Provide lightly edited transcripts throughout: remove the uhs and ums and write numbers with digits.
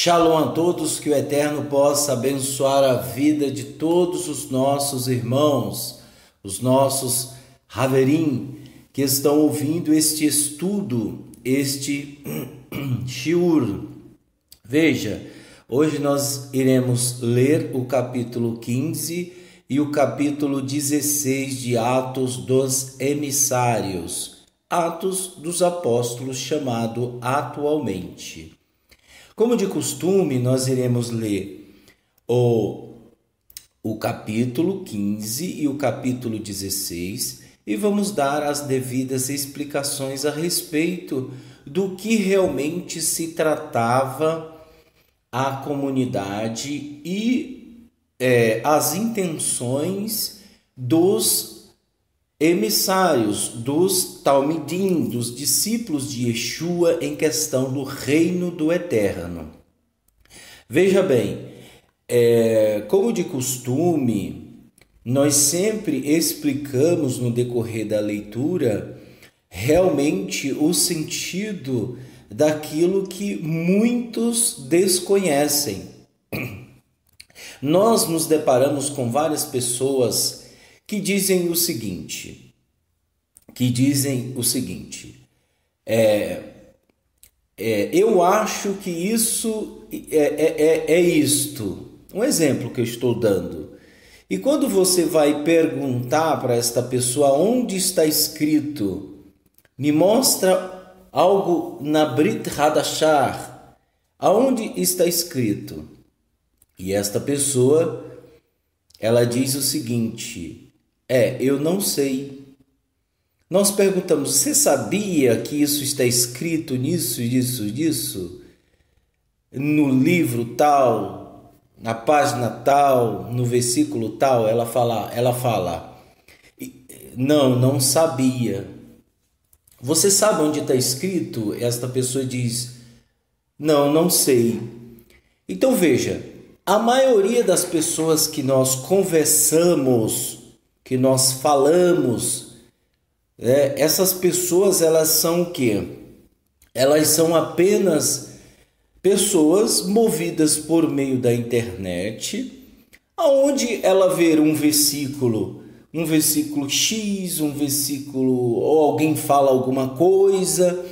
Shalom a todos, que o Eterno possa abençoar a vida de todos os nossos irmãos, os nossos Haverim, que estão ouvindo este estudo, este shiur. Veja, hoje nós iremos ler o capítulo 15 e o capítulo 16 de Atos dos Emissários, Atos dos Apóstolos, chamado atualmente. Como de costume, nós iremos ler o capítulo 15 e o capítulo 16 e vamos dar as devidas explicações a respeito do que realmente se tratava a comunidade e as intenções dos emissários, dos Talmidim, dos discípulos de Yeshua em questão do reino do Eterno. Veja bem, como de costume, nós sempre explicamos no decorrer da leitura realmente o sentido daquilo que muitos desconhecem. Nós nos deparamos com várias pessoas que dizem o seguinte, eu acho que isso é isto. Um exemplo que eu estou dando. E quando você vai perguntar para esta pessoa onde está escrito, me mostra algo na Brit Hadashah, aonde está escrito? E esta pessoa, ela diz o seguinte: eu não sei. Nós perguntamos, você sabia que isso está escrito nisso, disso? No livro tal, na página tal, no versículo tal? Ela fala, não sabia. Você sabe onde está escrito? Esta pessoa diz, não sei. Então veja, a maioria das pessoas que nós conversamos, que nós falamos, essas pessoas, elas são o quê? Elas são apenas pessoas movidas por meio da internet, aonde ela vê um versículo X, um versículo, ou alguém fala alguma coisa,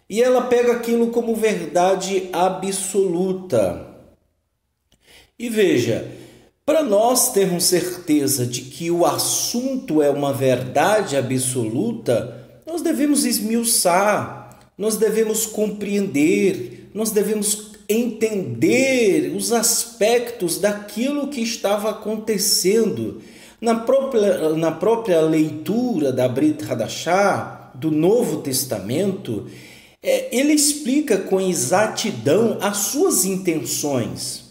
e ela pega aquilo como verdade absoluta. E veja, para nós termos certeza de que o assunto é uma verdade absoluta, nós devemos esmiuçar, nós devemos compreender, nós devemos entender os aspectos daquilo que estava acontecendo. Na própria leitura da Brit Hadashah, do Novo Testamento, ele explica com exatidão as suas intenções.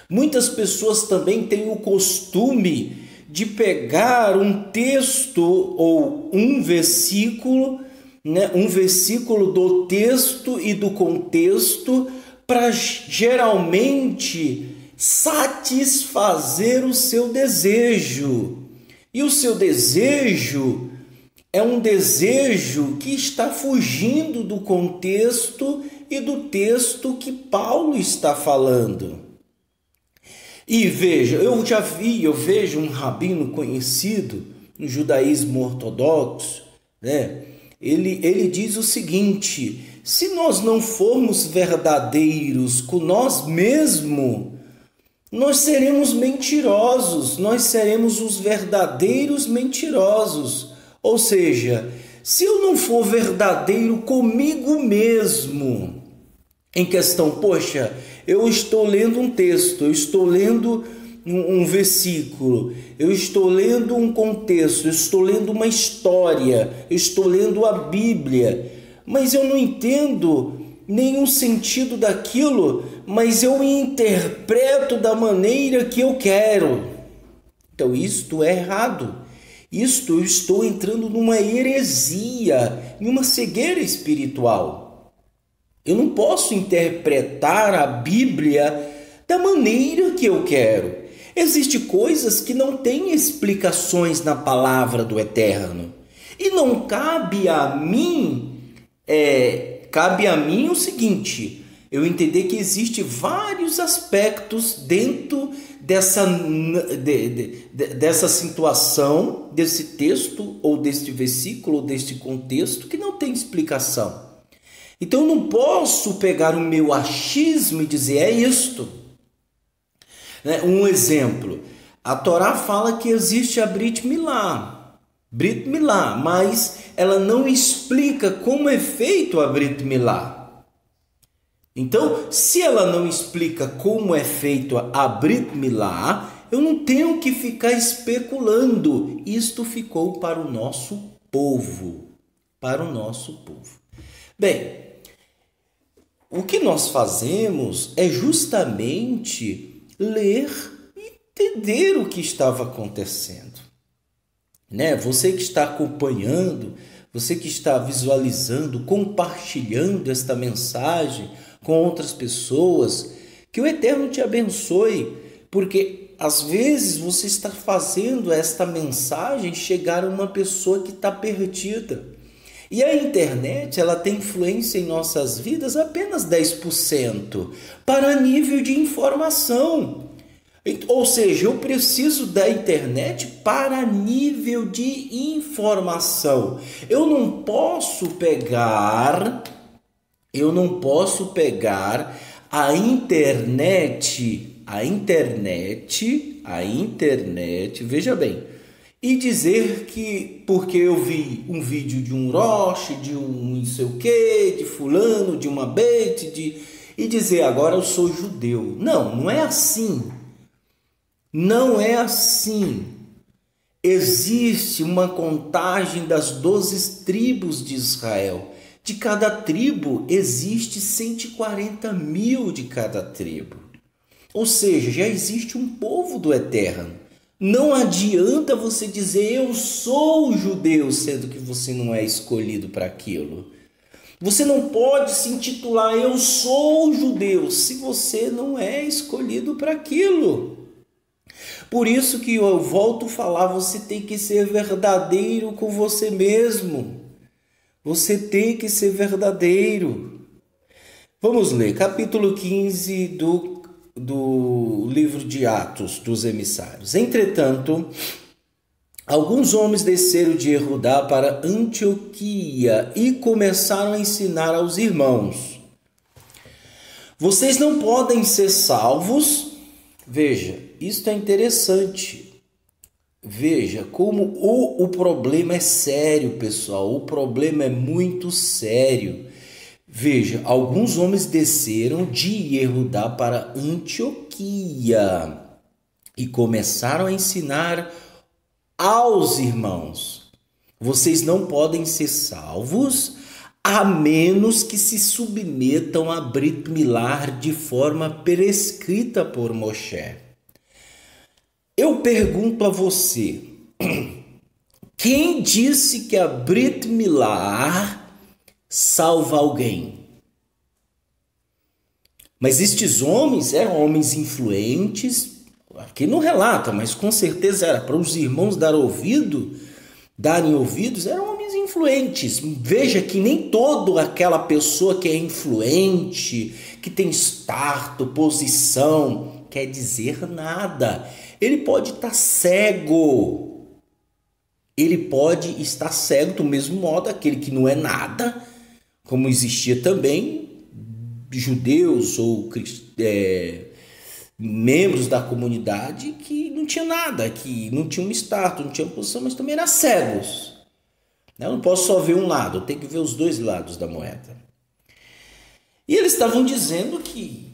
Muitas pessoas também têm o costume de pegar um texto ou um versículo do texto e do contexto para geralmente satisfazer o seu desejo. E o seu desejo é um desejo que está fugindo do contexto e do texto que Paulo está falando. E veja, eu vejo um rabino conhecido no judaísmo ortodoxo, ele diz o seguinte: se nós não formos verdadeiros com nós mesmos, nós seremos mentirosos, nós seremos os verdadeiros mentirosos. Ou seja, se eu não for verdadeiro comigo mesmo, em questão, poxa, eu estou lendo um texto, eu estou lendo um versículo, eu estou lendo um contexto, eu estou lendo uma história, eu estou lendo a Bíblia, mas eu não entendo nenhum sentido daquilo, mas eu interpreto da maneira que eu quero. Então isto é errado. Eu estou entrando numa heresia, em uma cegueira espiritual. Eu não posso interpretar a Bíblia da maneira que eu quero. Existem coisas que não têm explicações na palavra do Eterno. E não cabe a mim, o seguinte, eu entender que existe vários aspectos dentro dessa situação, desse texto, ou deste versículo, ou deste contexto, que não tem explicação. Então eu não posso pegar o meu achismo e dizer, é isto. Um exemplo, a Torá fala que existe a Brit Milá, mas ela não explica como é feito a Brit Milá. Então, se ela não explica como é feito a Brit Milá, eu não tenho que ficar especulando. Isto ficou para o nosso povo. Bem, o que nós fazemos é justamente ler e entender o que estava acontecendo. Você que está acompanhando, você que está visualizando, compartilhando esta mensagem com outras pessoas, que o Eterno te abençoe, porque às vezes você está fazendo esta mensagem chegar a uma pessoa que está perdida. E a internet, ela tem influência em nossas vidas apenas 10% para nível de informação. Ou seja, eu preciso da internet para nível de informação. Eu não posso pegar a internet, veja bem, e dizer que porque eu vi um vídeo de um Roche, de um não sei o que, de fulano, de uma Beit, e dizer agora eu sou judeu. Não é assim. Não é assim. Existe uma contagem das 12 tribos de Israel. De cada tribo, existe 140 mil de cada tribo. Ou seja, já existe um povo do Eterno. Não adianta você dizer, eu sou judeu, sendo que você não é escolhido para aquilo. Você não pode se intitular, eu sou judeu, se você não é escolhido para aquilo. Por isso que eu volto a falar, você tem que ser verdadeiro com você mesmo. Você tem que ser verdadeiro. Vamos ler, capítulo 15 do livro de Atos dos Emissários. Entretanto, alguns homens desceram de Judá para Antioquia e começaram a ensinar aos irmãos. Vocês não podem ser salvos. Veja, isto é interessante. Veja como o problema é sério, pessoal. O problema é muito sério. Veja, alguns homens desceram de Judá para Antioquia e começaram a ensinar aos irmãos. Vocês não podem ser salvos a menos que se submetam a Brit Milá de forma prescrita por Moshe. Eu pergunto a você, quem disse que a Brit Milá salva alguém? Mas estes homens eram homens influentes, aqui não relata, mas com certeza era para os irmãos darem ouvidos, eram homens influentes. Veja que nem toda aquela pessoa que é influente, que tem status, posição, quer dizer nada. Ele pode estar cego. Ele pode estar cego do mesmo modo aquele que não é nada, como existia também judeus ou membros da comunidade que não tinha nada, que não tinham status, não tinham posição, mas também eram cegos. Eu não posso só ver um lado, eu tenho que ver os dois lados da moeda. E eles estavam dizendo que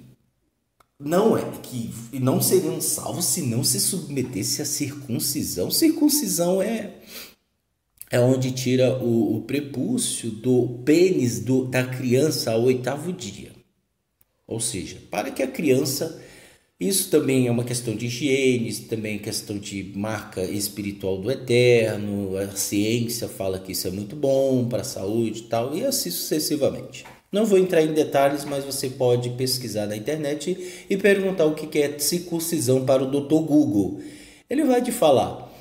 não seriam salvos se não se submetesse à circuncisão. Circuncisão é onde tira o prepúcio do pênis da criança ao 8º dia. Ou seja, para que a criança... Isso também é uma questão de higiene, isso também é questão de marca espiritual do Eterno, a ciência fala que isso é muito bom para a saúde e tal, e assim sucessivamente. Não vou entrar em detalhes, mas você pode pesquisar na internet e perguntar o que é circuncisão para o Dr. Google. Ele vai te falar.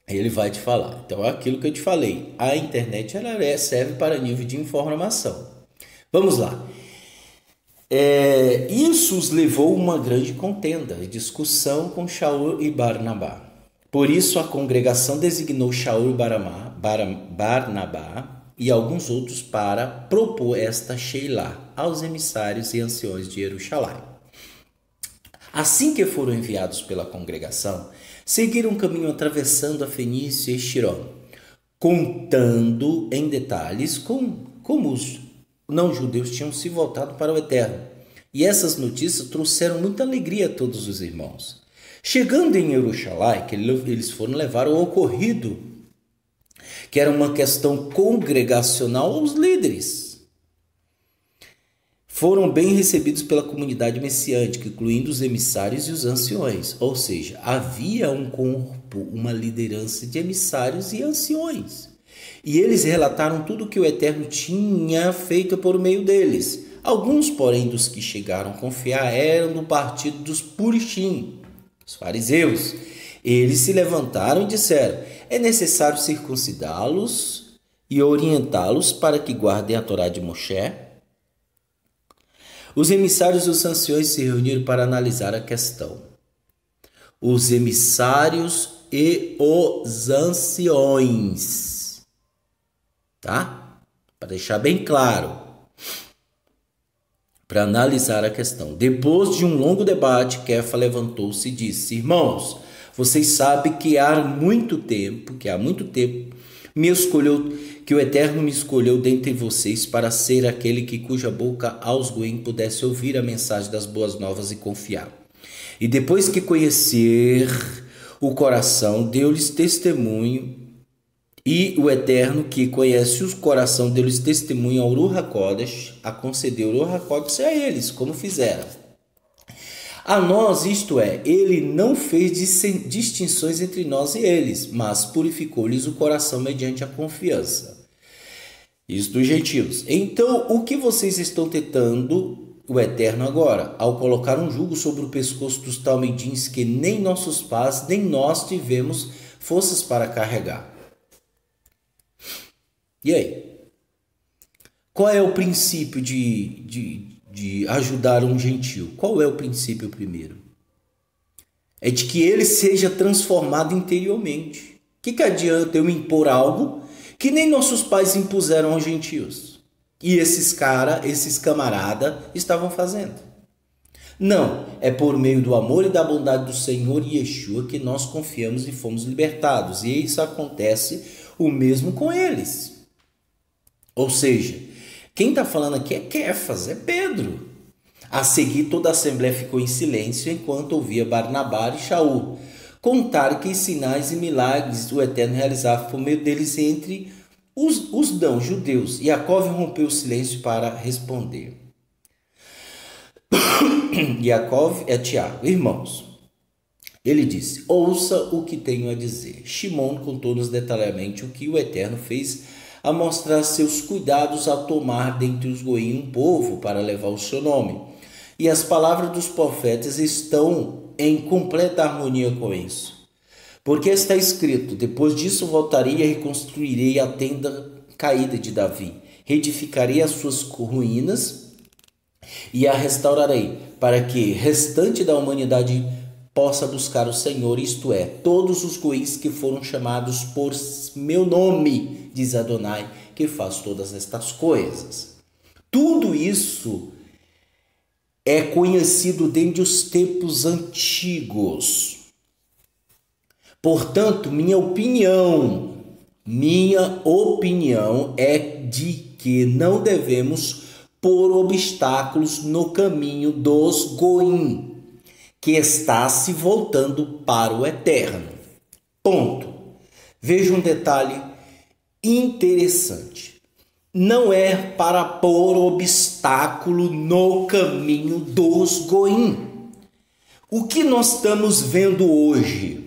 Então é aquilo que eu te falei. A internet ela serve para nível de informação. Vamos lá. Isso os levou a uma grande contenda e discussão com Shaul e Barnabá. Por isso a congregação designou Shaul e Barnabá e alguns outros para propor esta Sheilá aos emissários e anciões de Jerusalém. Assim que foram enviados pela congregação, seguiram um caminho atravessando a Fenícia e Xirom, contando em detalhes como os não-judeus tinham se voltado para o Eterno. E essas notícias trouxeram muita alegria a todos os irmãos. Chegando em Jerusalém, eles foram levar o ocorrido, que era uma questão congregacional, aos líderes. Foram bem recebidos pela comunidade messiânica, incluindo os emissários e os anciões. Ou seja, havia um corpo, uma liderança de emissários e anciões. E eles relataram tudo o que o Eterno tinha feito por meio deles. Alguns, porém, dos que chegaram a confiar eram do partido dos Purishim, os fariseus. Eles se levantaram e disseram: é necessário circuncidá-los e orientá-los para que guardem a Torá de Moshe? Os emissários e os anciões se reuniram para analisar a questão. Os emissários e os anciões. Tá? Para deixar bem claro. Para analisar a questão. Depois de um longo debate, Kefa levantou-se e disse: irmãos, vocês sabem que há muito tempo, que o Eterno me escolheu dentre vocês para ser aquele cuja boca aos goim pudesse ouvir a mensagem das boas novas e confiar. E depois que conhecer o coração, deu-lhes testemunho, e o Eterno que conhece o coração deu-lhes testemunho ao Ruach HaKodesh, a concedeu o Ruach HaKodesh a eles, como fizeram. A nós, isto é, ele não fez distinções entre nós e eles, mas purificou-lhes o coração mediante a confiança. Isso dos gentios. Então, o que vocês estão tentando o Eterno agora, ao colocar um jugo sobre o pescoço dos talmidins que nem nossos pais, nem nós tivemos forças para carregar? E aí? Qual é o princípio de ajudar um gentio? Qual é o princípio primeiro? É de que ele seja transformado interiormente. O que adianta eu impor algo que nem nossos pais impuseram aos gentios? E esses camarada estavam fazendo. Não, é por meio do amor e da bondade do Senhor Yeshua que nós confiamos e fomos libertados. E isso acontece o mesmo com eles. Ou seja, quem está falando aqui é Kefas, é Pedro. A seguir, toda a assembleia ficou em silêncio enquanto ouvia Barnabá e Shaul contar que sinais e milagres o Eterno realizava por meio deles entre os não-judeus. Yaakov rompeu o silêncio para responder. Yaakov é Tiago: irmãos, ele disse: ouça o que tenho a dizer. Shimon contou-nos detalhadamente o que o Eterno fez a mostrar seus cuidados a tomar dentre os goim um povo para levar o seu nome. E as palavras dos profetas estão em completa harmonia com isso. Porque está escrito: depois disso voltarei e reconstruirei a tenda caída de Davi, reedificarei as suas ruínas e a restaurarei, para que restante da humanidade possa buscar o Senhor, isto é, todos os goís que foram chamados por meu nome, diz Adonai, que faz todas estas coisas. Tudo isso é conhecido desde os tempos antigos. Portanto, minha opinião é de que não devemos pôr obstáculos no caminho dos goim, que está se voltando para o Eterno. Ponto. Veja um detalhe interessante. Não é para pôr obstáculo no caminho dos goim. O que nós estamos vendo hoje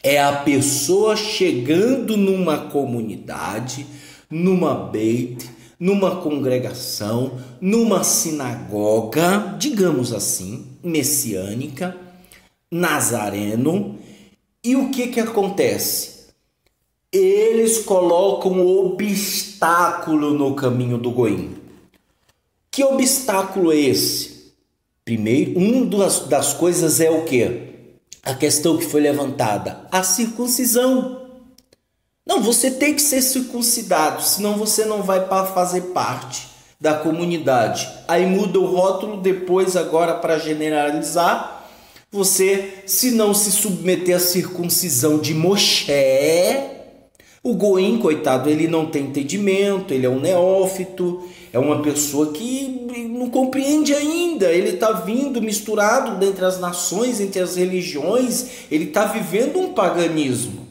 é a pessoa chegando numa comunidade, numa beit, numa congregação, numa sinagoga, digamos assim, messiânica, nazareno, e o que acontece? Eles colocam obstáculo no caminho do goim. Que obstáculo é esse? Primeiro, das coisas é o quê? A questão que foi levantada, a circuncisão. Não, você tem que ser circuncidado, senão você não vai fazer parte da comunidade. Aí muda o rótulo, depois agora para generalizar, você, se não se submeter à circuncisão de Moshe, o Goim, coitado, ele não tem entendimento, ele é um neófito, é uma pessoa que não compreende ainda, ele está vindo misturado entre as nações, entre as religiões, ele está vivendo um paganismo.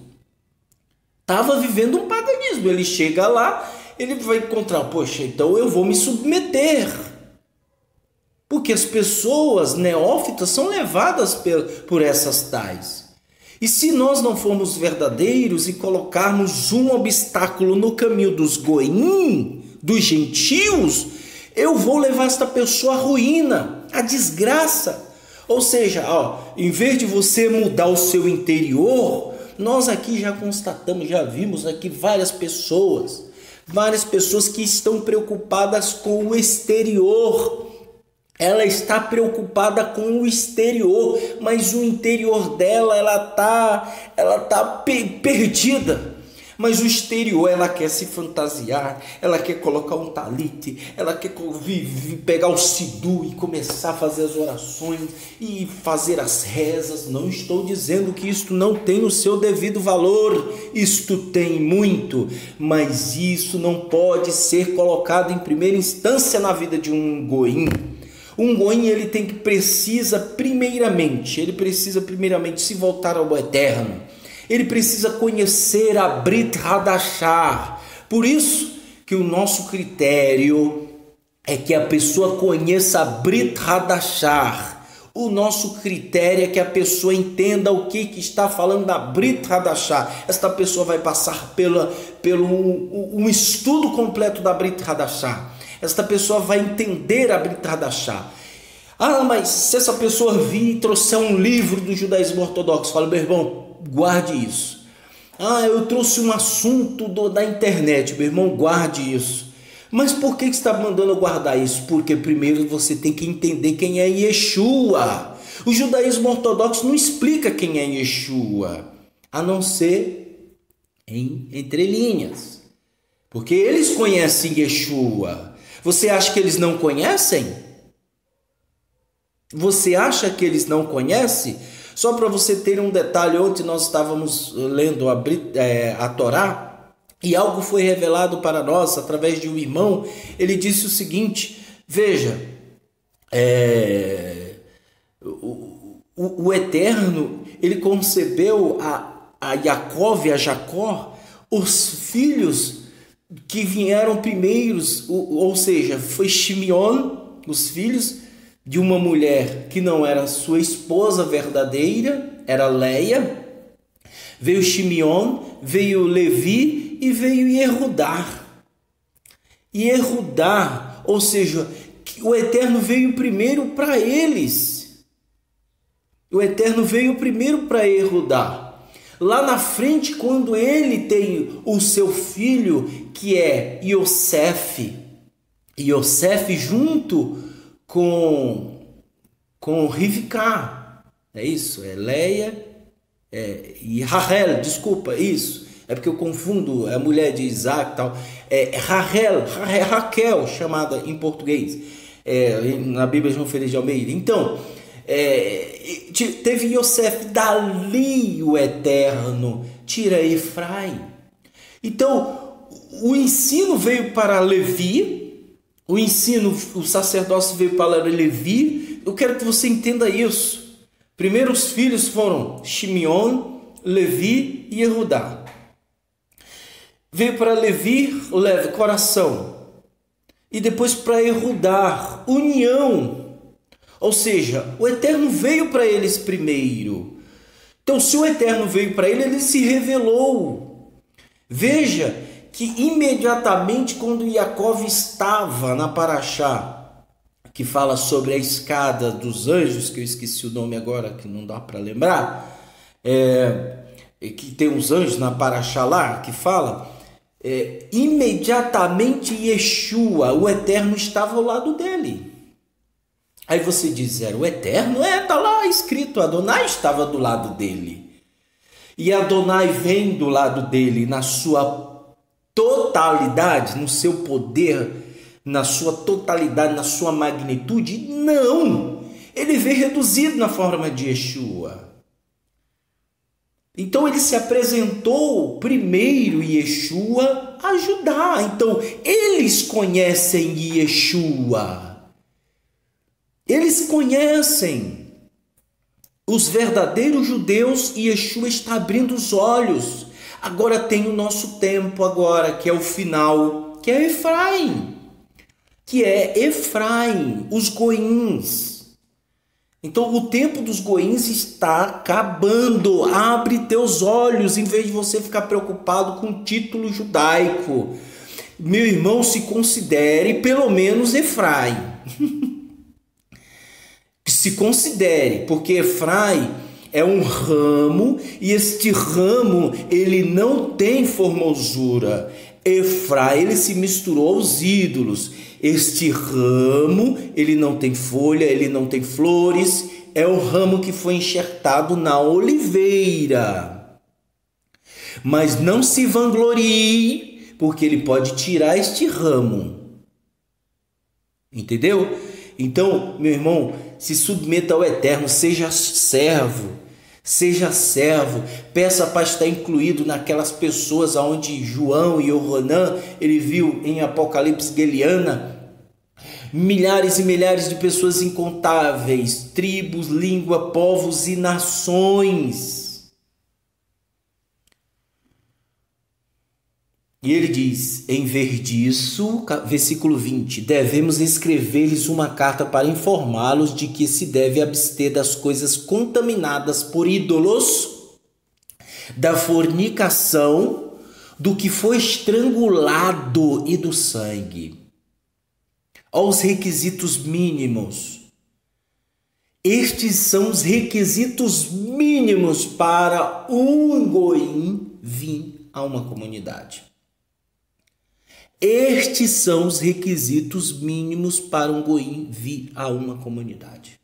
Estava vivendo um paganismo, ele chega lá, ele vai encontrar, poxa, então eu vou me submeter. Porque as pessoas neófitas são levadas por essas tais. E se nós não formos verdadeiros e colocarmos um obstáculo no caminho dos goim, dos gentios, eu vou levar esta pessoa à ruína, à desgraça. Ou seja, em vez de você mudar o seu interior, nós aqui já constatamos, já vimos aqui várias pessoas que estão preocupadas com o exterior. Ela está preocupada com o exterior, mas o interior dela, ela tá perdida. Mas o exterior, ela quer se fantasiar, ela quer colocar um talite, ela quer pegar o sidu e começar a fazer as orações e fazer as rezas. Não estou dizendo que isto não tem o seu devido valor, isto tem muito, mas isso não pode ser colocado em primeira instância na vida de um goim. Um goim, ele precisa primeiramente se voltar ao eterno. Ele precisa conhecer a Brit Hadashah. Por isso que o nosso critério é que a pessoa conheça a Brit Hadashah. O nosso critério é que a pessoa entenda o que está falando da Brit Hadashah. Esta pessoa vai passar um estudo completo da Brit Hadashah. Esta pessoa vai entender a Brit Hadashah. Mas se essa pessoa vir e trouxer um livro do judaísmo ortodoxo, fala, meu irmão, guarde isso. Eu trouxe um assunto da internet, meu irmão, guarde isso. Mas por que você está mandando eu guardar isso? Porque primeiro você tem que entender quem é Yeshua. O judaísmo ortodoxo não explica quem é Yeshua, a não ser em entrelinhas. Porque eles conhecem Yeshua. Você acha que eles não conhecem? Você acha que eles não conhecem? Só para você ter um detalhe, ontem nós estávamos lendo a Torá e algo foi revelado para nós através de um irmão. Ele disse o seguinte, veja, o Eterno, ele concebeu a Jacó, os filhos que vieram primeiros, ou seja, foi Shimeon, os filhos de uma mulher que não era sua esposa verdadeira, era Leia. Veio Shimeon, veio Levi e veio Yehudá. Yehudá, ou seja, o Eterno veio primeiro para eles. O Eterno veio primeiro para Yehudá. Lá na frente, quando ele tem o seu filho, que é Yosef junto com Rivka, é isso, é Leia e Rahel, desculpa, isso, é porque eu confundo a mulher de Isaac e tal, Raquel, chamada em português, na Bíblia João Ferreira de Almeida. Então, teve Yosef, dali o Eterno tira Efraim. Então, o ensino veio para Levi, o sacerdócio veio para Levi. Eu quero que você entenda isso. Primeiro os filhos foram Shimeon, Levi e Yehudá. Veio para Levi, coração. E depois para Yehudá, união. Ou seja, o Eterno veio para eles primeiro. Então, se o Eterno veio para ele se revelou. Veja que imediatamente quando Jacó estava na Paraxá, que fala sobre a escada dos anjos, que eu esqueci o nome agora, que não dá para lembrar, que tem uns anjos na Paraxá lá, que fala, imediatamente Yeshua, o Eterno, estava ao lado dele. Aí você diz, era o Eterno? Está lá escrito, Adonai estava do lado dele. E Adonai vem do lado dele na sua totalidade, no seu poder, na sua totalidade, na sua magnitude? Não! Ele vem reduzido na forma de Yeshua. Então ele se apresentou primeiro, Yeshua, a ajudar. Então eles conhecem Yeshua. Eles conhecem. Os verdadeiros judeus, e Yeshua está abrindo os olhos. Agora tem o nosso tempo agora, que é o final, que é Efraim. Os goíns. Então o tempo dos goíns está acabando. Abre teus olhos, em vez de você ficar preocupado com o título judaico. Meu irmão, se considere pelo menos Efraim. Se considere, porque Efraim é um ramo, e este ramo ele não tem formosura. Efraim, ele se misturou aos ídolos. Este ramo, ele não tem folha, ele não tem flores, é o ramo que foi enxertado na oliveira. Mas não se vanglorie, porque ele pode tirar este ramo. Entendeu? Então, meu irmão, se submeta ao Eterno, seja servo, peça para estar incluído naquelas pessoas onde João e Yohanan, ele viu em Apocalipse Gueliana, milhares e milhares de pessoas incontáveis, tribos, língua, povos e nações. E ele diz, em vez disso, versículo 20, devemos escrever-lhes uma carta para informá-los de que se deve abster das coisas contaminadas por ídolos, da fornicação, do que foi estrangulado e do sangue. Aos requisitos mínimos. Estes são os requisitos mínimos para um goim vir a uma comunidade. Estes são os requisitos mínimos para um goim vir a uma comunidade.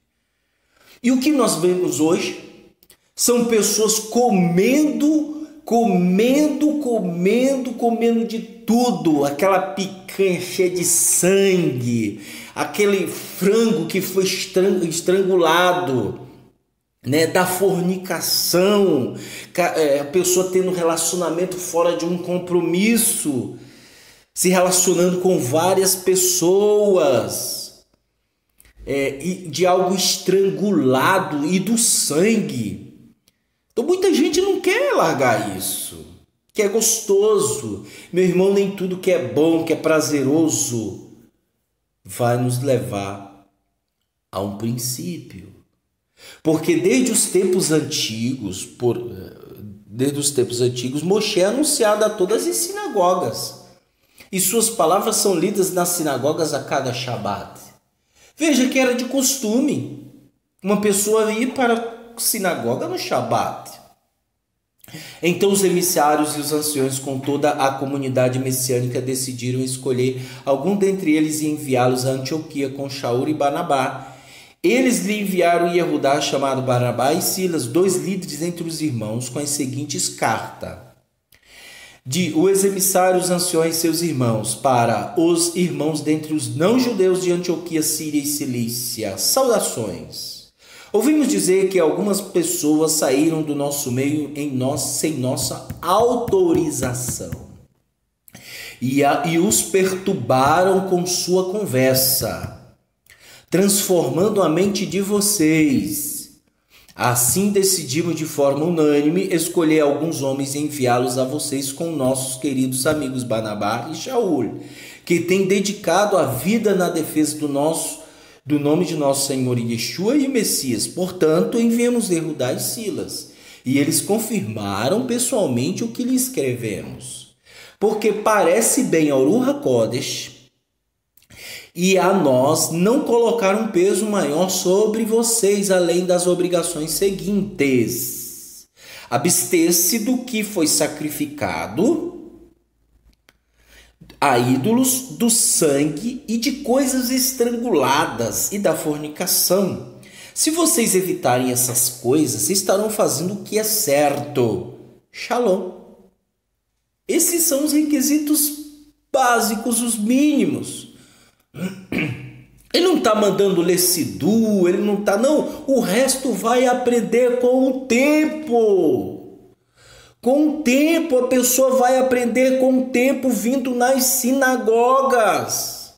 E o que nós vemos hoje são pessoas comendo de tudo, aquela picanha cheia de sangue, aquele frango que foi estrangulado, né, da fornicação, a pessoa tendo um relacionamento fora de um compromisso, se relacionando com várias pessoas, e de algo estrangulado e do sangue. Então muita gente não quer largar isso, que é gostoso. Meu irmão, nem tudo que é bom, que é prazeroso, vai nos levar a um princípio. Porque desde os tempos antigos, Moshe é anunciado a todas as sinagogas. E suas palavras são lidas nas sinagogas a cada Shabat. Veja que era de costume uma pessoa ir para a sinagoga no Shabat. Então os emissários e os anciões com toda a comunidade messiânica decidiram escolher algum dentre eles e enviá-los a Antioquia com Shaul e Barnabá. Eles lhe enviaram Yehudá, chamado Barnabá, e Silas, 2 líderes entre os irmãos, com as seguintes cartas. Os emissários, anciões e seus irmãos, para os irmãos dentre os não-judeus de Antioquia, Síria e Cilícia. Saudações. Ouvimos dizer que algumas pessoas saíram do nosso meio sem nossa autorização e os perturbaram com sua conversa, transformando a mente de vocês. Assim decidimos de forma unânime escolher alguns homens e enviá-los a vocês com nossos queridos amigos Barnabá e Shaul, que têm dedicado a vida na defesa do nome de nosso Senhor Yeshua e Messias. Portanto, enviamos Yehudá e Silas, e eles confirmaram pessoalmente o que lhe escrevemos. Porque parece bem ao Ruach HaKodesh e a nós não colocar um peso maior sobre vocês, além das obrigações seguintes: abster-se do que foi sacrificado a ídolos do sangue e de coisas estranguladas e da fornicação. Se vocês evitarem essas coisas, estarão fazendo o que é certo. Shalom. Esses são os requisitos básicos, os mínimos. Ele não está mandando ler Sidu, ele não está, não. O resto vai aprender com o tempo. Com o tempo, a pessoa vai aprender com o tempo vindo nas sinagogas.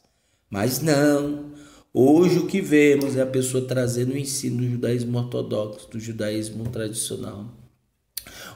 Mas não. Hoje o que vemos é a pessoa trazendo o ensino do judaísmo ortodoxo, do judaísmo tradicional.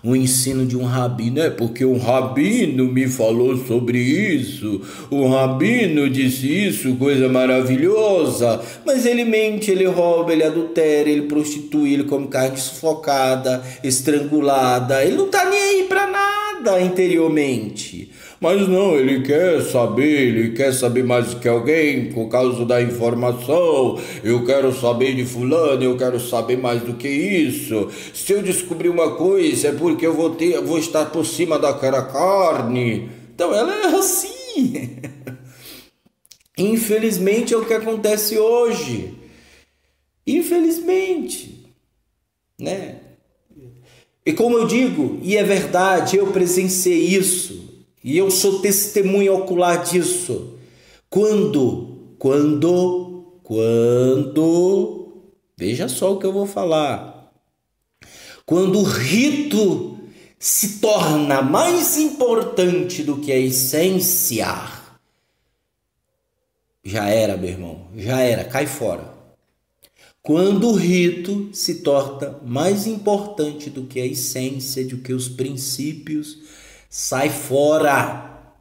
O ensino de um rabino, porque um rabino me falou sobre isso, o rabino disse isso, coisa maravilhosa, mas ele mente, ele rouba, ele adultera, ele prostitui, ele come carne sufocada, estrangulada, ele não está nem aí para nada interiormente. Mas não, ele quer saber mais do que alguém por causa da informação. Eu quero saber de fulano, eu quero saber mais do que isso. Se eu descobrir uma coisa é porque eu vou estar por cima daquela carne. Então ela é assim. Infelizmente é o que acontece hoje. Infelizmente, né? E como eu digo, e é verdade, eu presenciei isso. E eu sou testemunha ocular disso. Quando, veja só o que eu vou falar. Quando o rito se torna mais importante do que a essência, já era, meu irmão, já era, cai fora. Quando o rito se torna mais importante do que a essência, do que os princípios, sai fora.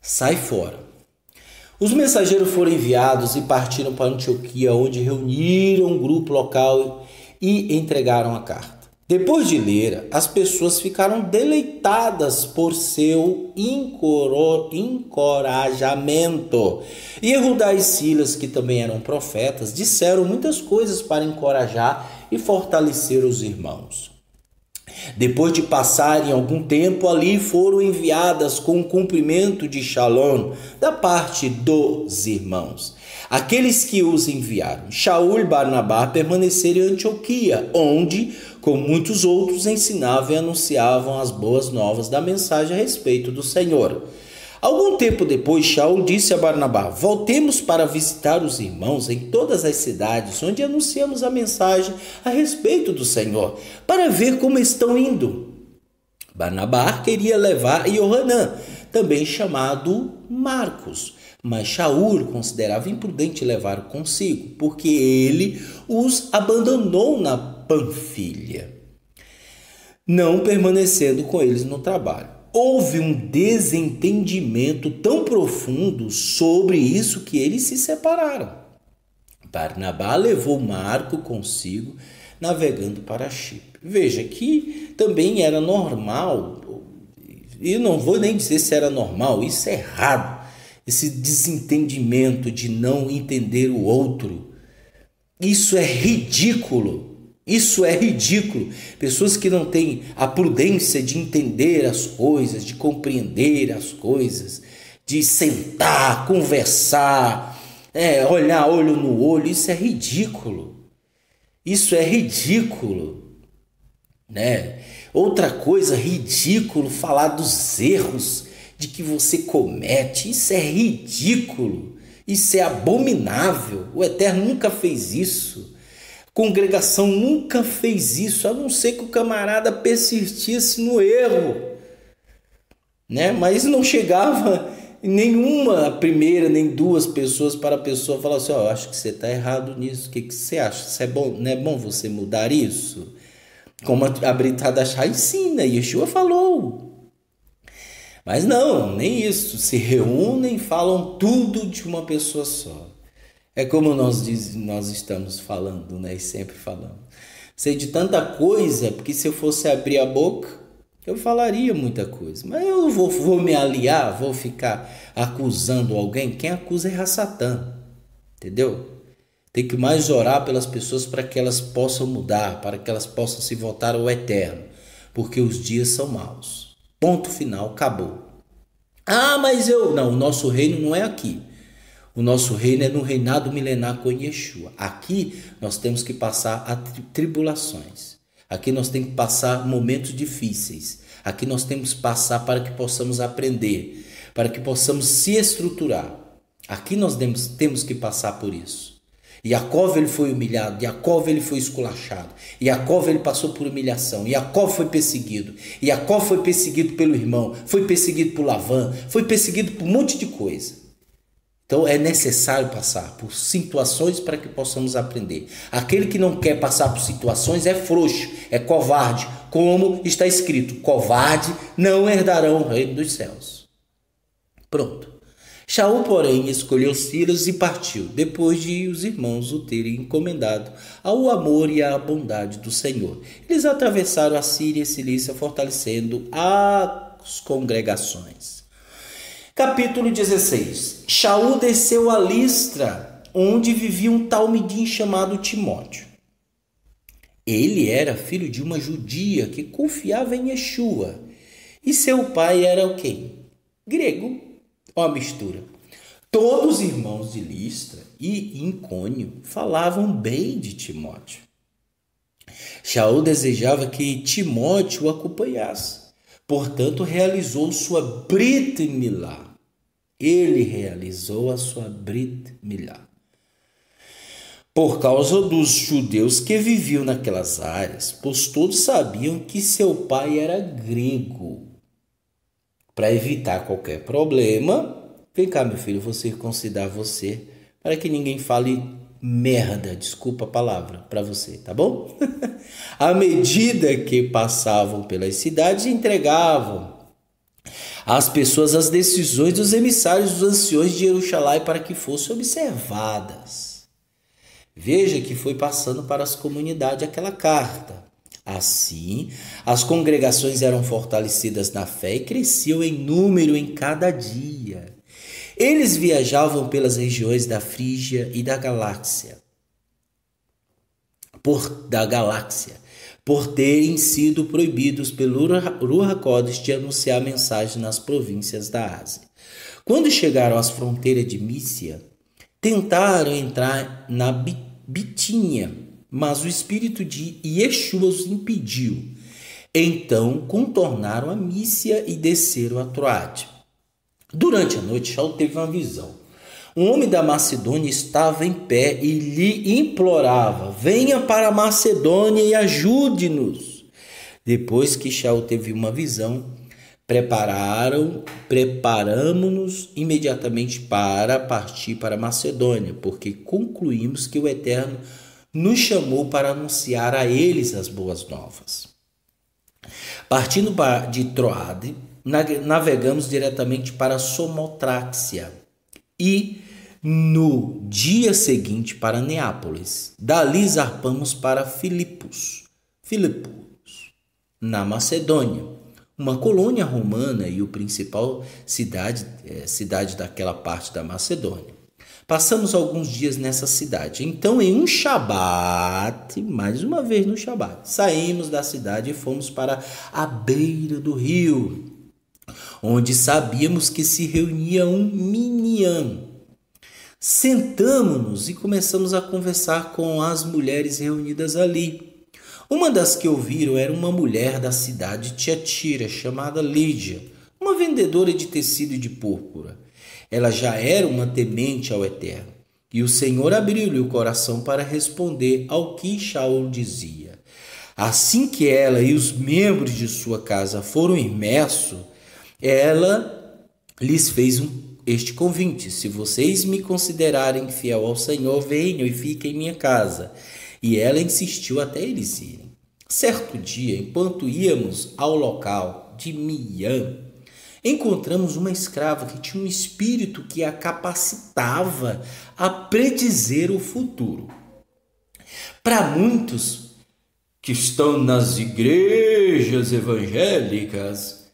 Sai fora. Os mensageiros foram enviados e partiram para Antioquia, onde reuniram um grupo local e entregaram a carta. Depois de ler, as pessoas ficaram deleitadas por seu encorajamento. E Judá e Silas, que também eram profetas, disseram muitas coisas para encorajar e fortalecer os irmãos. Depois de passarem algum tempo ali, foram enviadas com o cumprimento de Shalom da parte dos irmãos. Aqueles que os enviaram, Shaul e Barnabá, permaneceram em Antioquia, onde, com muitos outros, ensinavam e anunciavam as boas novas da mensagem a respeito do Senhor. Algum tempo depois, Shaul disse a Barnabá: voltemos para visitar os irmãos em todas as cidades onde anunciamos a mensagem a respeito do Senhor, para ver como estão indo. Barnabá queria levar Yohanã, também chamado Marcos, mas Shaul considerava imprudente levar consigo, porque ele os abandonou na Panfilha, não permanecendo com eles no trabalho. Houve um desentendimento tão profundo sobre isso que eles se separaram. Barnabá levou Marco consigo, navegando para Chipre. Veja que também era normal, e não vou nem dizer se era normal, isso é errado, esse desentendimento de não entender o outro. Isso é ridículo. Isso é ridículo. Pessoas que não têm a prudência de entender as coisas, de compreender as coisas, de sentar, conversar, olhar olho no olho, isso é ridículo. Isso é ridículo, né? Outra coisa, ridículo, falar dos erros de que você comete, isso é ridículo, isso é abominável. O Eterno nunca fez isso. Congregação nunca fez isso, a não ser que o camarada persistisse no erro, né? Mas não chegava nenhuma primeira, nem duas pessoas para a pessoa falar assim: eu acho que você está errado nisso, o que você acha? Isso é bom, não é bom você mudar isso? Como a Brit Hadashah ensina, Yeshua falou. Mas não, nem isso, se reúnem e falam tudo de uma pessoa só. É como nós estamos falando, né? E sempre falando. Sei de tanta coisa, porque se eu fosse abrir a boca, eu falaria muita coisa. Mas eu vou me aliar, vou ficar acusando alguém. Quem acusa é Satã, entendeu? Tem que mais orar pelas pessoas para que elas possam mudar, para que elas possam se voltar ao Eterno. Porque os dias são maus. Ponto final, acabou. Ah, mas eu... Não, o nosso reino não é aqui. O nosso reino é no reinado milenar com Yeshua. Aqui nós temos que passar a tribulações. Aqui nós temos que passar momentos difíceis. Aqui nós temos que passar para que possamos aprender, para que possamos se estruturar. Aqui nós temos que passar por isso. Jacó ele foi humilhado, Jacó ele foi esculachado, Jacó ele passou por humilhação, Jacó foi perseguido, Jacó foi perseguido pelo irmão, foi perseguido por Labã, foi perseguido por um monte de coisa. Então é necessário passar por situações para que possamos aprender. Aquele que não quer passar por situações é frouxo, é covarde, como está escrito: covarde não herdarão o reino dos céus. Pronto. Shaul, porém, escolheu Silas e partiu, depois de os irmãos o terem encomendado ao amor e à bondade do Senhor. Eles atravessaram a Síria e Cilícia, fortalecendo as congregações. Capítulo 16. Shaul desceu a Listra, onde vivia um tal menino chamado Timóteo. Ele era filho de uma judia que confiava em Yeshua, e seu pai era o quê? Grego. Olha a mistura. Todos os irmãos de Listra e Icônio falavam bem de Timóteo. Shaul desejava que Timóteo o acompanhasse. Portanto, realizou sua Brit Milá. Ele realizou a sua Brit Milá. Por causa dos judeus que viviam naquelas áreas, pois todos sabiam que seu pai era grego. Para evitar qualquer problema, vem cá, meu filho, vou circuncidar você, para que ninguém fale merda, desculpa a palavra, para você, tá bom? À medida que passavam pelas cidades, entregavam às pessoas as decisões dos emissários dos anciões de Jerusalém para que fossem observadas. Veja que foi passando para as comunidades aquela carta. Assim, as congregações eram fortalecidas na fé e cresciam em número em cada dia. Eles viajavam pelas regiões da Frígia e da Galáxia, por terem sido proibidos pelo Ruach HaKodesh de anunciar a mensagem nas províncias da Ásia. Quando chegaram às fronteiras de Mísia, tentaram entrar na Bitínia, mas o espírito de Yeshua os impediu. Então contornaram a Mísia e desceram a Troade. Durante a noite, Shaul teve uma visão. Um homem da Macedônia estava em pé e lhe implorava: venha para a Macedônia e ajude-nos. Depois que Shaul teve uma visão, preparamos-nos imediatamente para partir para a Macedônia, porque concluímos que o Eterno nos chamou para anunciar a eles as boas novas. Partindo de Troade, navegamos diretamente para Somotrácia e no dia seguinte para Neápolis. Dali zarpamos para Filipos, na Macedônia, uma colônia romana e o principal cidade daquela parte da Macedônia. Passamos alguns dias nessa cidade. Então, em um Shabat, mais uma vez no Shabat, saímos da cidade e fomos para a beira do rio, onde sabíamos que se reunia um minyan. Sentamos-nos e começamos a conversar com as mulheres reunidas ali. Uma das que ouviram era uma mulher da cidade de Tiatira, chamada Lídia, uma vendedora de tecido de púrpura. Ela já era uma temente ao Eterno, e o Senhor abriu-lhe o coração para responder ao que Shaul dizia. Assim que ela e os membros de sua casa foram imersos, ela lhes fez este convite: se vocês me considerarem fiel ao Senhor, venham e fiquem em minha casa. E ela insistiu até eles irem. Certo dia, enquanto íamos ao local de Miam, encontramos uma escrava que tinha um espírito que a capacitava a predizer o futuro. Para muitos que estão nas igrejas evangélicas,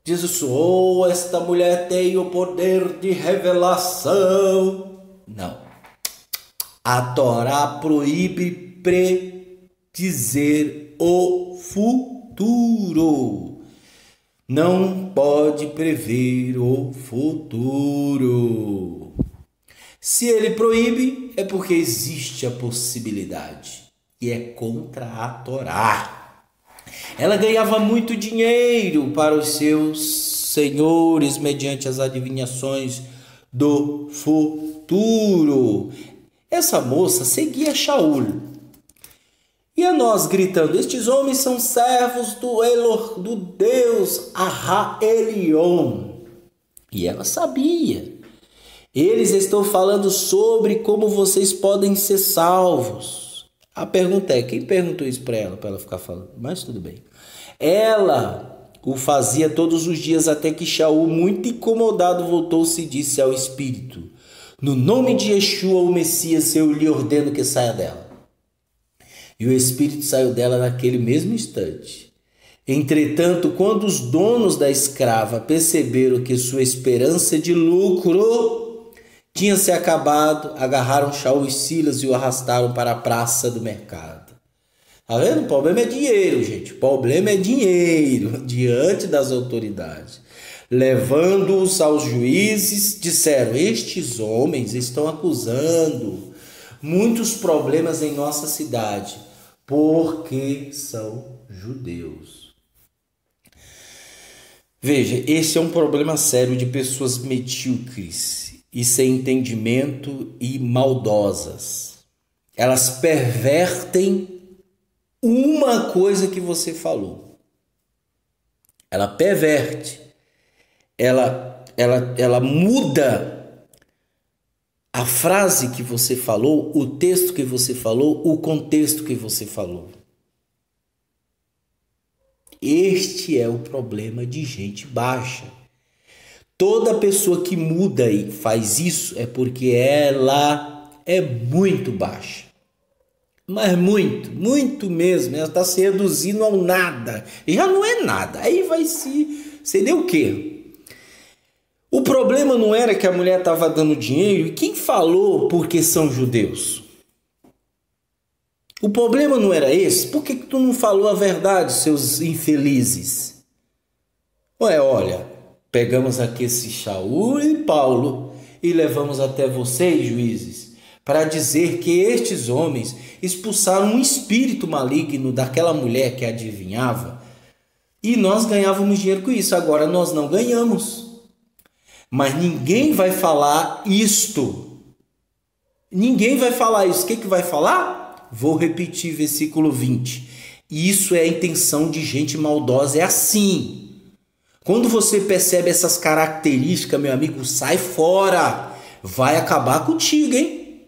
diz isso: esta mulher tem o poder de revelação. Não. A Torá proíbe predizer o futuro. não pode prever o futuro. Se ele proíbe, é porque existe a possibilidade. E é contra a Torá. Ela ganhava muito dinheiro para os seus senhores mediante as adivinhações do futuro. Essa moça seguia Shaul. E a nós gritando: estes homens são servos do Deus Ahá-Elion. E ela sabia. Eles estão falando sobre como vocês podem ser salvos. A pergunta é, quem perguntou isso para ela ficar falando? Mas tudo bem. Ela o fazia todos os dias até que Shaul, muito incomodado, voltou-se e disse ao espírito: no nome de Yeshua, o Messias, eu lhe ordeno que saia dela. E o espírito saiu dela naquele mesmo instante. Entretanto, quando os donos da escrava perceberam que sua esperança de lucro tinha se acabado, agarraram Shaul e Silas e o arrastaram para a praça do mercado. Tá vendo? O problema é dinheiro, gente. O problema é dinheiro diante das autoridades. Levando-os aos juízes, disseram: estes homens estão acusando muitos problemas em nossa cidade, porque são judeus. Veja, esse é um problema sério de pessoas medíocres e sem entendimento e maldosas. Elas pervertem uma coisa que você falou. Ela perverte. Ela muda a frase que você falou, o texto que você falou, o contexto que você falou. Este é o problema de gente baixa. Toda pessoa que muda e faz isso é porque ela é muito baixa. Mas muito mesmo. Ela está se reduzindo ao nada. Já não é nada. Aí vai seria o quê? O problema não era que a mulher estava dando dinheiro. E quem falou porque são judeus? O problema não era esse. Por que tu não falou a verdade, seus infelizes? Olha, pegamos aqui esse Shaul e Paulo e levamos até vocês, juízes, para dizer que estes homens expulsaram um espírito maligno daquela mulher que adivinhava e nós ganhávamos dinheiro com isso. Agora nós não ganhamos. Mas ninguém vai falar isto. Ninguém vai falar isso. O que vai falar? Vou repetir versículo 20. Isso é a intenção de gente maldosa, é assim. Quando você percebe essas características, meu amigo, sai fora. Vai acabar contigo, hein?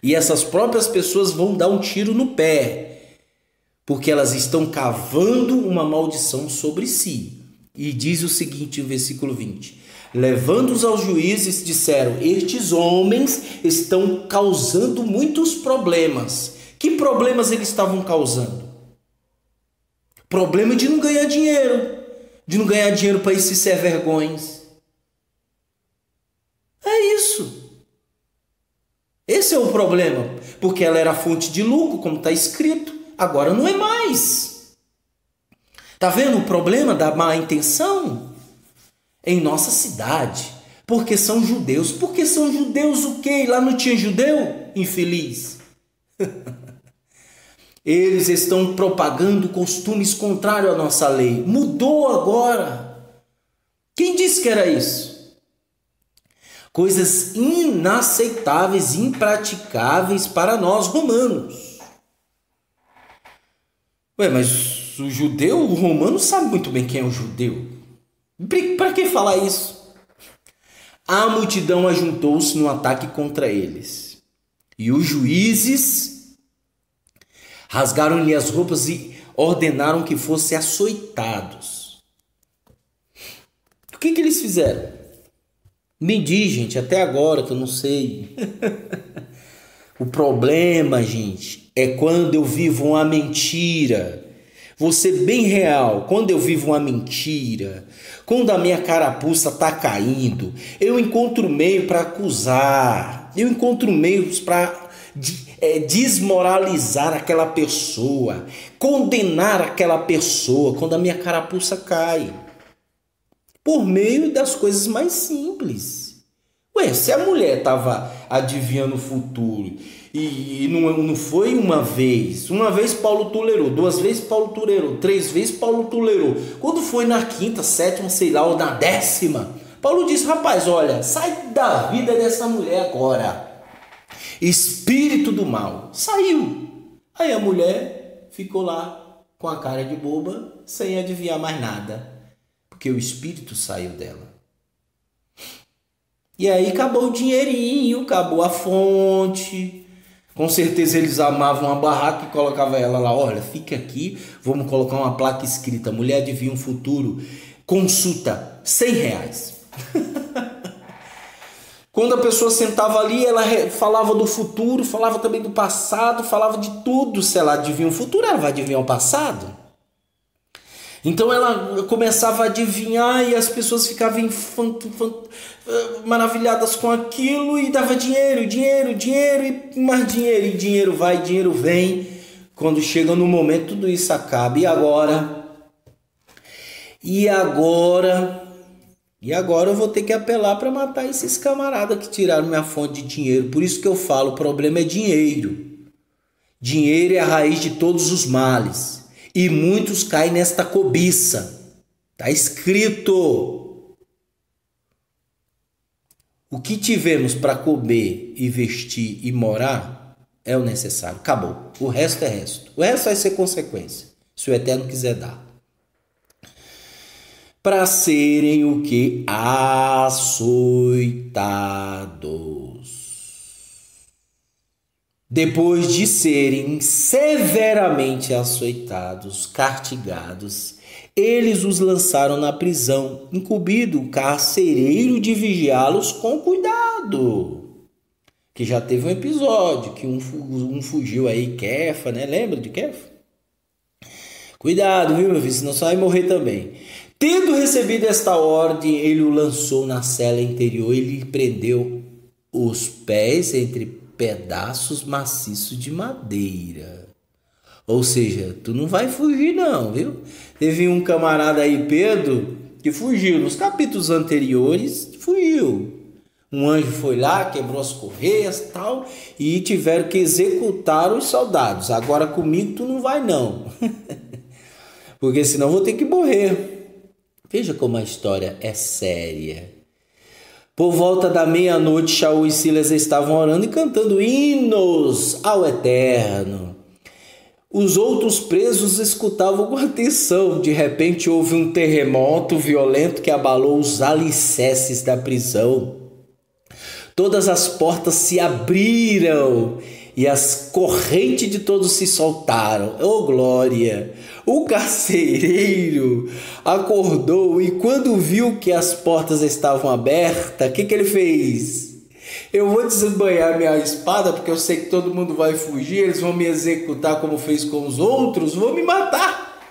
E essas próprias pessoas vão dar um tiro no pé, porque elas estão cavando uma maldição sobre si. E diz o seguinte, o versículo 20. Levando-os aos juízes, disseram: estes homens estão causando muitos problemas. Que problemas eles estavam causando? Problema de não ganhar dinheiro. De não ganhar dinheiro para esses ser vergonhas. É isso. Esse é o problema. Porque ela era fonte de lucro, como está escrito. Agora não é mais. Está vendo o problema da má intenção? Em nossa cidade. Porque são judeus. Porque são judeus o quê? Lá não tinha judeu? Infeliz. Eles estão propagando costumes contrários à nossa lei. Mudou agora. Quem disse que era isso? Coisas inaceitáveis, impraticáveis para nós romanos. Mas o judeu, o romano sabe muito bem quem é o judeu. Para que falar isso? A multidão ajuntou-se no ataque contra eles. E os juízes rasgaram-lhe as roupas e ordenaram que fossem açoitados. O que eles fizeram? Me diz, gente, até agora que eu não sei. O problema, gente, é quando eu vivo uma mentira. Vou ser bem real. Quando eu vivo uma mentira, quando a minha carapuça está caindo, eu encontro meio para acusar. Eu encontro meios para desmoralizar aquela pessoa, condenar aquela pessoa quando a minha carapuça cai. Por meio das coisas mais simples. Ué, se a mulher estava adivinhando o futuro e não foi uma vez Paulo tolerou, 2 vezes Paulo tolerou, 3 vezes Paulo tolerou. Quando foi na 5ª, 7ª, sei lá, ou na 10ª, Paulo disse: rapaz, olha, sai da vida dessa mulher agora. Espírito do mal. Saiu. Aí a mulher ficou lá com a cara de boba, sem adivinhar mais nada. Porque o espírito saiu dela. E aí acabou o dinheirinho, acabou a fonte. Com certeza eles amavam a barraca e colocavam ela lá. Olha, fica aqui, vamos colocar uma placa escrita: mulher adivinha um futuro, consulta, R$100. Quando a pessoa sentava ali, ela falava do futuro, falava também do passado, falava de tudo. Se ela adivinha o futuro, ela vai adivinhar o passado. Então ela começava a adivinhar e as pessoas ficavam maravilhadas com aquilo e dava dinheiro e mais dinheiro. E dinheiro vai, dinheiro vem. Quando chega no momento, tudo isso acaba. E agora? E agora eu vou ter que apelar para matar esses camaradas que tiraram minha fonte de dinheiro. Por isso que eu falo, o problema é dinheiro. Dinheiro é a raiz de todos os males. E muitos caem nesta cobiça. Está escrito. O que tivemos para comer e vestir e morar é o necessário. Acabou. O resto é resto. O resto vai ser consequência, se o Eterno quiser dar. Para serem o que? Açoitados. Depois de serem severamente açoitados, castigados, eles os lançaram na prisão, incumbido o carcereiro de vigiá-los com cuidado. Que já teve um episódio que um fugiu aí, Kefa, né? Lembra de Kefa? Cuidado, viu, meu filho? Senão você vai morrer também. Tendo recebido esta ordem, ele o lançou na cela interior e lhe prendeu os pés entre pedaços maciços de madeira. Ou seja, tu não vai fugir não, viu? Teve um camarada aí, Pedro, que fugiu. Nos capítulos anteriores, fugiu. Um anjo foi lá, quebrou as correias e tal, e tiveram que executar os soldados. Agora comigo tu não vai não. Porque senão eu vou ter que morrer. Veja como a história é séria. Por volta da meia-noite, Shaul e Silas estavam orando e cantando hinos ao Eterno. Os outros presos escutavam com atenção. De repente houve um terremoto violento que abalou os alicerces da prisão. Todas as portas se abriram e as correntes de todos se soltaram. Oh, glória! O carcereiro acordou e quando viu que as portas estavam abertas, o que ele fez? Eu vou desembanhar minha espada porque eu sei que todo mundo vai fugir, eles vão me executar como fez com os outros, vão me matar.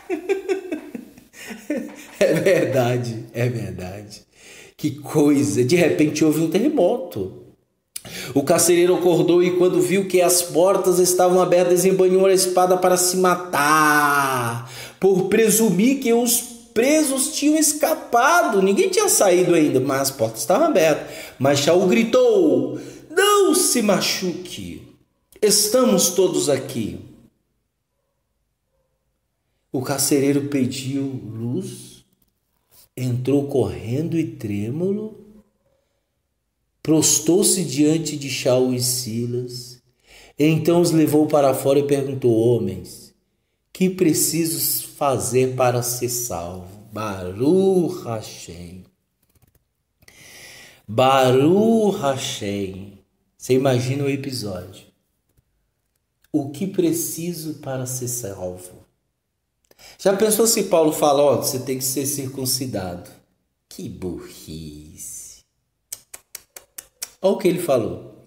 É verdade, é verdade. Que coisa, de repente houve um terremoto. O carcereiro acordou e quando viu que as portas estavam abertas, desembanhou a espada para se matar, por presumir que os presos tinham escapado. Ninguém tinha saído ainda, mas as portas estavam abertas. Mas Shaul gritou: não se machuque, estamos todos aqui. O carcereiro pediu luz, entrou correndo e trêmulo, prostou-se diante de Shaul e Silas, então os levou para fora e perguntou: homens, que preciso fazer para ser salvo? Baruch Hashem. Baruch Hashem. Você imagina o episódio. O que preciso para ser salvo? Já pensou se Paulo fala: ó, você tem que ser circuncidado? Que burrice. Olha o que ele falou.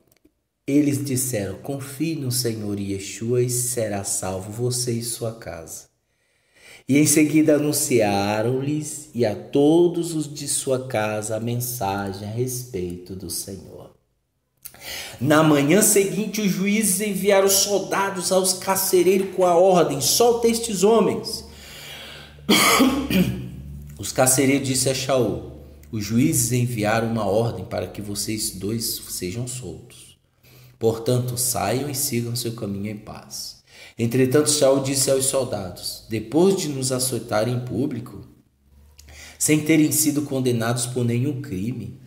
Eles disseram: confie no Senhor Yeshua e será salvo você e sua casa. E em seguida anunciaram-lhes e a todos os de sua casa a mensagem a respeito do Senhor. Na manhã seguinte, os juízes enviaram soldados aos carcereiros com a ordem: solta estes homens. Os carcereiros disseram a Shaul: os juízes enviaram uma ordem para que vocês dois sejam soltos. Portanto, saiam e sigam seu caminho em paz. Entretanto, Shaul disse aos soldados: depois de nos açoitarem em público, sem terem sido condenados por nenhum crime,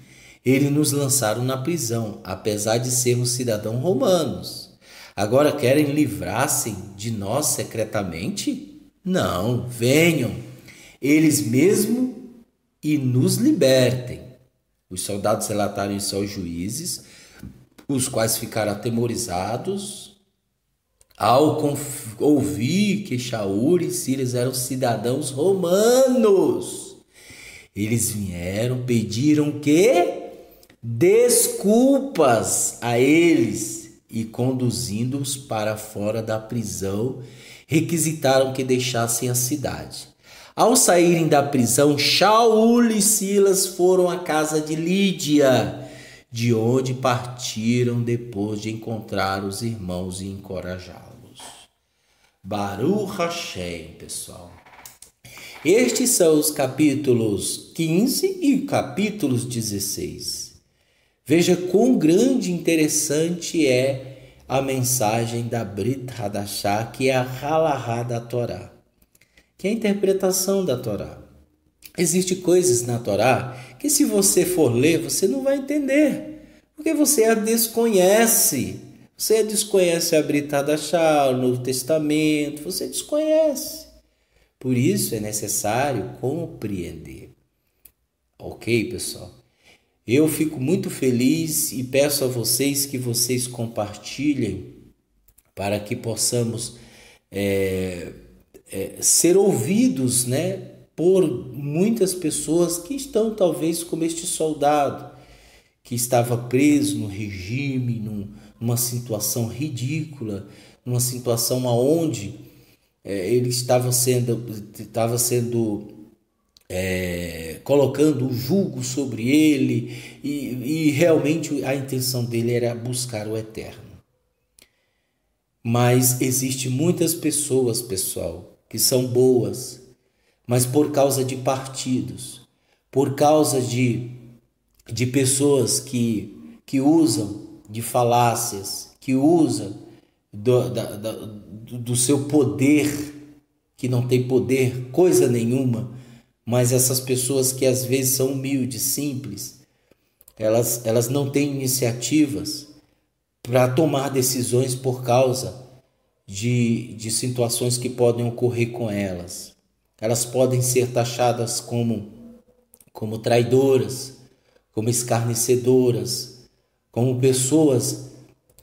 eles nos lançaram na prisão, apesar de sermos cidadãos romanos. Agora querem livrar-se de nós secretamente? Não, venham, eles mesmos, e nos libertem. Os soldados relataram isso aos juízes, os quais ficaram atemorizados ao ouvir que Shaul e Silas eram cidadãos romanos. Eles vieram, pediram que desculpas a eles e, conduzindo-os para fora da prisão, requisitaram que deixassem a cidade. Ao saírem da prisão, Shaul e Silas foram à casa de Lídia, de onde partiram depois de encontrar os irmãos e encorajá-los. Baruch Hashem, pessoal. Estes são os capítulos 15 e capítulos 16. Veja quão grande e interessante é a mensagem da Brit Hadashah, que é a Halahá da Torá, que é a interpretação da Torá. Existem coisas na Torá que, se você for ler, você não vai entender, porque você a desconhece. Você desconhece a Brit Hadashah, o Novo Testamento, você desconhece. Por isso é necessário compreender. Ok, pessoal? Eu fico muito feliz e peço a vocês que vocês compartilhem para que possamos ser ouvidos, né, por muitas pessoas que estão talvez como este soldado que estava preso no regime, numa situação ridícula, numa situação onde ele estava sendo colocando o jugo sobre ele e realmente a intenção dele era buscar o eterno. Mas existe muitas pessoas, pessoal, que são boas, mas por causa de partidos, por causa de pessoas que usam de falácias, que usam do seu poder, que não tem poder, coisa nenhuma, mas essas pessoas que às vezes são humildes, simples, elas não têm iniciativas para tomar decisões por causa de situações que podem ocorrer com elas. Elas podem ser taxadas como traidoras, como escarnecedoras, como pessoas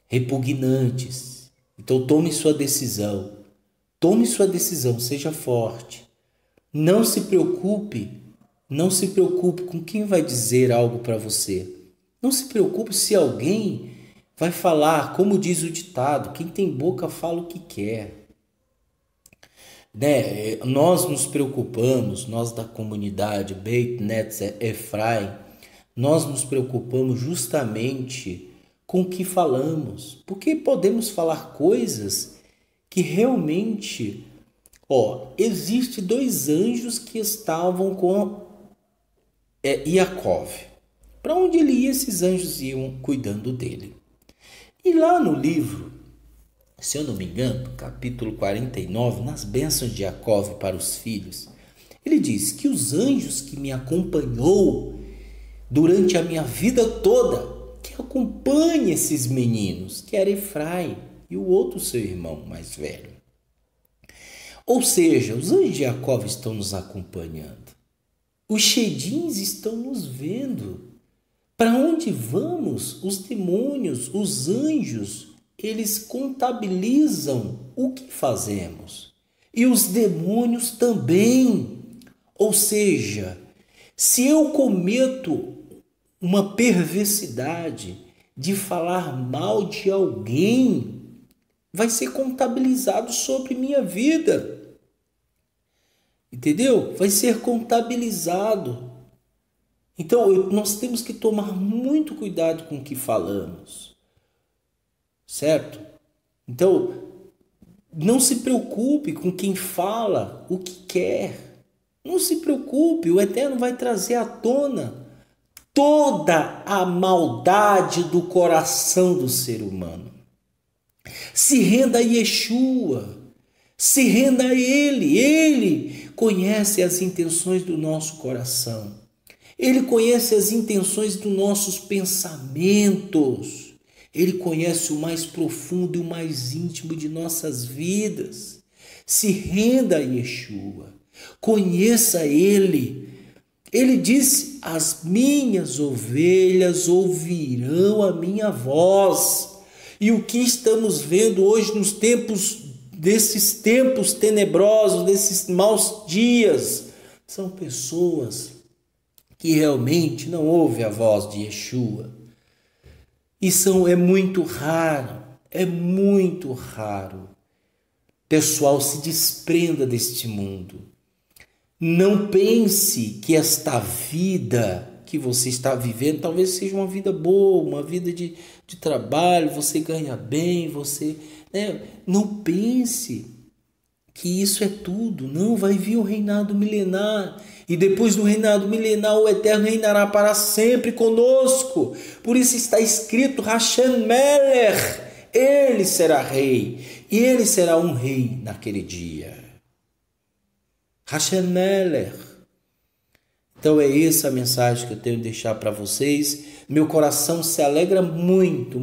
repugnantes. Então tome sua decisão, seja forte. Não se preocupe com quem vai dizer algo para você. Não se preocupe se alguém vai falar, como diz o ditado, quem tem boca fala o que quer. Né? Nós nos preocupamos, nós da comunidade Beit Netzer Efraim, nós nos preocupamos justamente com o que falamos, porque podemos falar coisas que realmente... existe 2 anjos que estavam com Yaakov. Para onde ele ia, esses anjos iam cuidando dele. E lá no livro, se eu não me engano, capítulo 49, nas bênçãos de Yaakov para os filhos, ele diz que os anjos que me acompanhou durante a minha vida toda, que acompanhe esses meninos, que era Efraim e o outro seu irmão mais velho. Ou seja, os anjos de Yaakov estão nos acompanhando. Os shedins estão nos vendo. Para onde vamos? Os demônios, os anjos, eles contabilizam o que fazemos. E os demônios também. Ou seja, se eu cometo uma perversidade de falar mal de alguém, vai ser contabilizado sobre minha vida. Entendeu? Vai ser contabilizado. Então, nós temos que tomar muito cuidado com o que falamos. certo? Então, não se preocupe com quem fala o que quer. Não se preocupe, o Eterno vai trazer à tona toda a maldade do coração do ser humano. Se renda a Yeshua, se renda a Ele. Ele conhece as intenções do nosso coração. Ele conhece as intenções dos nossos pensamentos. Ele conhece o mais profundo e o mais íntimo de nossas vidas. Se renda a Yeshua. Conheça Ele. Ele disse: as minhas ovelhas ouvirão a minha voz. E o que estamos vendo hoje desses tempos tenebrosos, desses maus dias, são pessoas que realmente não ouvem a voz de Yeshua. E é muito raro. Pessoal, se desprenda deste mundo. Não pense que esta vida que você está vivendo talvez seja uma vida boa, uma vida de trabalho, você ganha bem, não pense que isso é tudo. Não, vai vir o reinado milenar. E depois do reinado milenar, o Eterno reinará para sempre conosco. Por isso está escrito, Hashem Melech, Ele será rei. E Ele será um rei naquele dia. Hashem Melech. Então é essa a mensagem que eu tenho a deixar para vocês. Meu coração se alegra muito,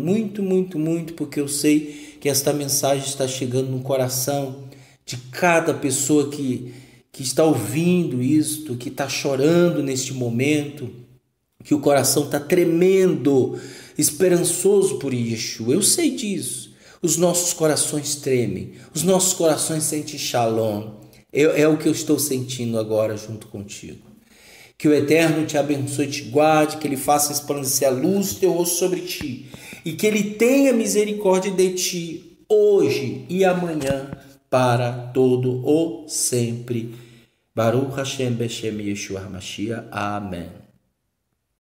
porque eu sei que esta mensagem está chegando no coração de cada pessoa que está ouvindo isto, que está chorando neste momento, que o coração está tremendo, esperançoso por Yeshua. Eu sei disso. Os nossos corações tremem, os nossos corações sentem shalom. É o que eu estou sentindo agora junto contigo. Que o Eterno te abençoe e te guarde, que Ele faça resplandecer a luz do teu rosto sobre ti e que Ele tenha misericórdia de ti hoje e amanhã para todo o sempre. Baruch Hashem Beshem Yeshua HaMashiach. Amém.